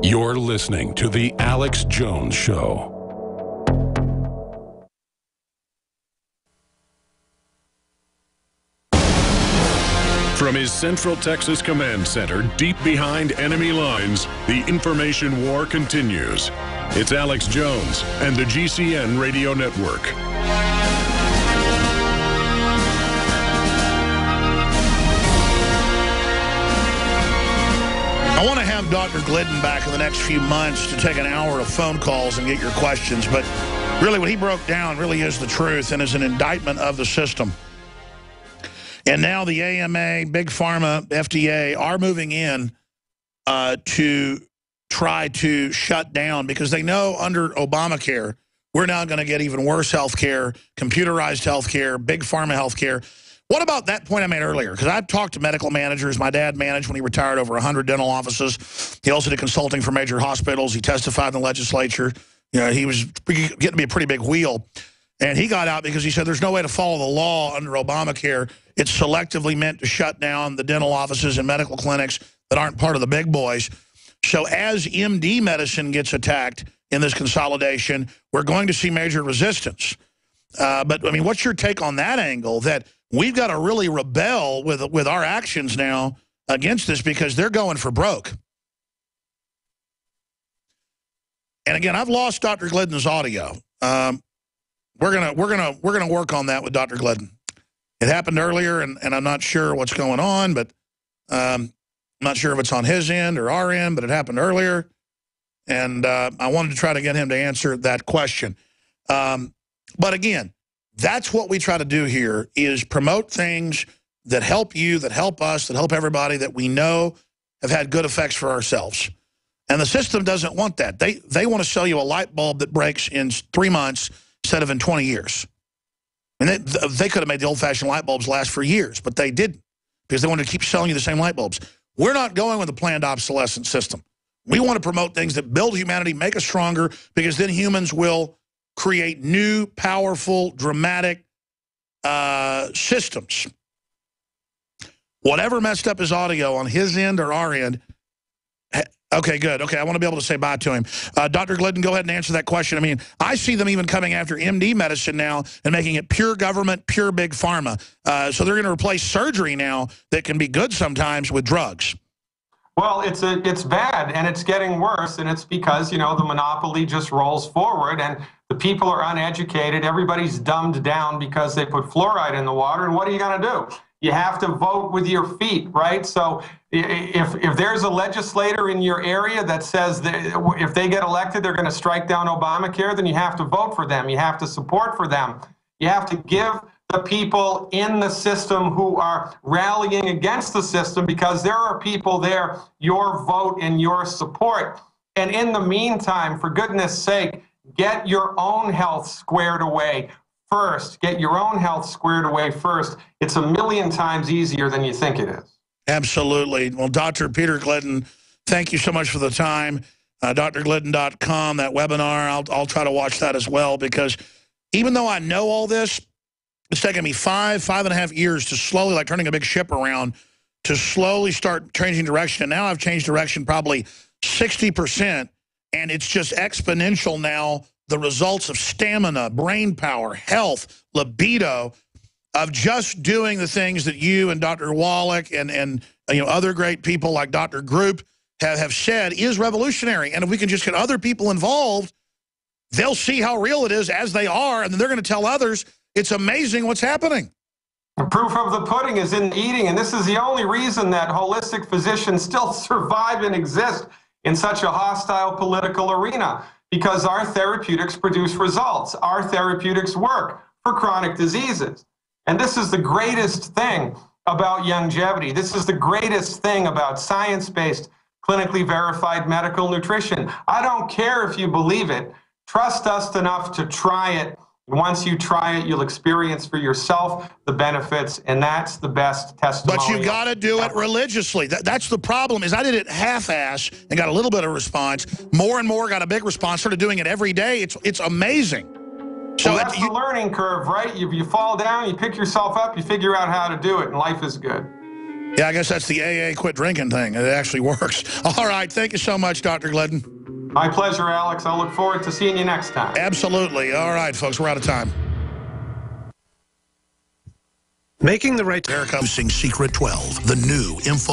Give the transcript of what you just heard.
You're listening to The Alex Jones Show. From his Central Texas Command Center, deep behind enemy lines, the information war continues. It's Alex Jones and the GCN Radio Network. I want to have Dr. Glidden back in the next few months to take an hour of phone calls and get your questions. But really what he broke down really is the truth and is an indictment of the system. And now the AMA, Big Pharma, FDA are moving in to try to shut down because they know under Obamacare, we're now going to get even worse health care, computerized health care, Big Pharma health care. What about that point I made earlier? Because I've talked to medical managers. My dad managed when he retired over 100 dental offices. He also did consulting for major hospitals. He testified in the legislature. You know, he was getting to be a pretty big wheel. And he got out because he said there's no way to follow the law under Obamacare. It's selectively meant to shut down the dental offices and medical clinics that aren't part of the big boys. So as MD medicine gets attacked in this consolidation, we're going to see major resistance. But, I mean, what's your take on that angle, that we've got to really rebel with our actions now against this because they're going for broke? And again, I've lost Dr. Glidden's audio. We're gonna work on that with Dr. Glidden. It happened earlier, and I'm not sure what's going on, but I'm not sure if it's on his end or our end, but it happened earlier, and I wanted to try to get him to answer that question. But again, that's what we try to do here, is promote things that help you, that help us, that help everybody, that we know have had good effects for ourselves. And the system doesn't want that. They want to sell you a light bulb that breaks in 3 months instead of in 20 years. And they could have made the old-fashioned light bulbs last for years, but they didn't because they wanted to keep selling you the same light bulbs. We're not going with a planned obsolescence system. We want to promote things that build humanity, make us stronger, because then humans will create new, powerful, dramatic systems. Whatever messed up his audio on his end or our end. Okay, good. Okay, I want to be able to say bye to him. Dr. Glidden, go ahead and answer that question. I mean, I see them even coming after MD medicine now and making it pure government, pure Big Pharma. So they're going to replace surgery now that can be good sometimes with drugs. Well, it's bad, and it's getting worse, and it's because, you know, the monopoly just rolls forward, and the people are uneducated. Everybody's dumbed down because they put fluoride in the water, and what are you going to do? You have to vote with your feet, right? So if there's a legislator in your area that says that if they get elected, they're going to strike down Obamacare, then you have to vote for them. You have to support for them. You have to give the people in the system who are rallying against the system, because there are people there, your vote and your support. And in the meantime, for goodness sake, get your own health squared away first. Get your own health squared away first. It's a million times easier than you think it is. Absolutely. Well, Dr. Peter Glidden, thank you so much for the time. drglidden.com, that webinar, I'll try to watch that as well, because even though I know all this, it's taken me 5.5 years to slowly, like turning a big ship around, to slowly start changing direction. And now I've changed direction probably 60%, and it's just exponential now. The results of stamina, brain power, health, libido, of just doing the things that you and Dr. Wallach and you know, other great people like Dr. Group have said is revolutionary. And if we can just get other people involved, they'll see how real it is as they are, and then they're going to tell others. It's amazing what's happening. The proof of the pudding is in eating, and this is the only reason that holistic physicians still survive and exist in such a hostile political arena, because our therapeutics produce results. Our therapeutics work for chronic diseases. And this is the greatest thing about longevity. This is the greatest thing about science-based, clinically verified medical nutrition. I don't care if you believe it. Trust us enough to try it. Once you try it, you'll experience for yourself the benefits, and that's the best testimony. But you got to do it religiously. That's the problem. Is I did it half-ass and got a little bit of response. More and more got a big response. Started doing it every day. It's amazing. So well, that's the learning curve, right? You fall down, you pick yourself up, you figure out how to do it, and life is good. Yeah, I guess that's the AA quit drinking thing. It actually works. All right. Thank you so much, Dr. Glidden. My pleasure, Alex. I'll look forward to seeing you next time. Absolutely. All right, folks. We're out of time. Making the right... Erica using Secret 12, the new info.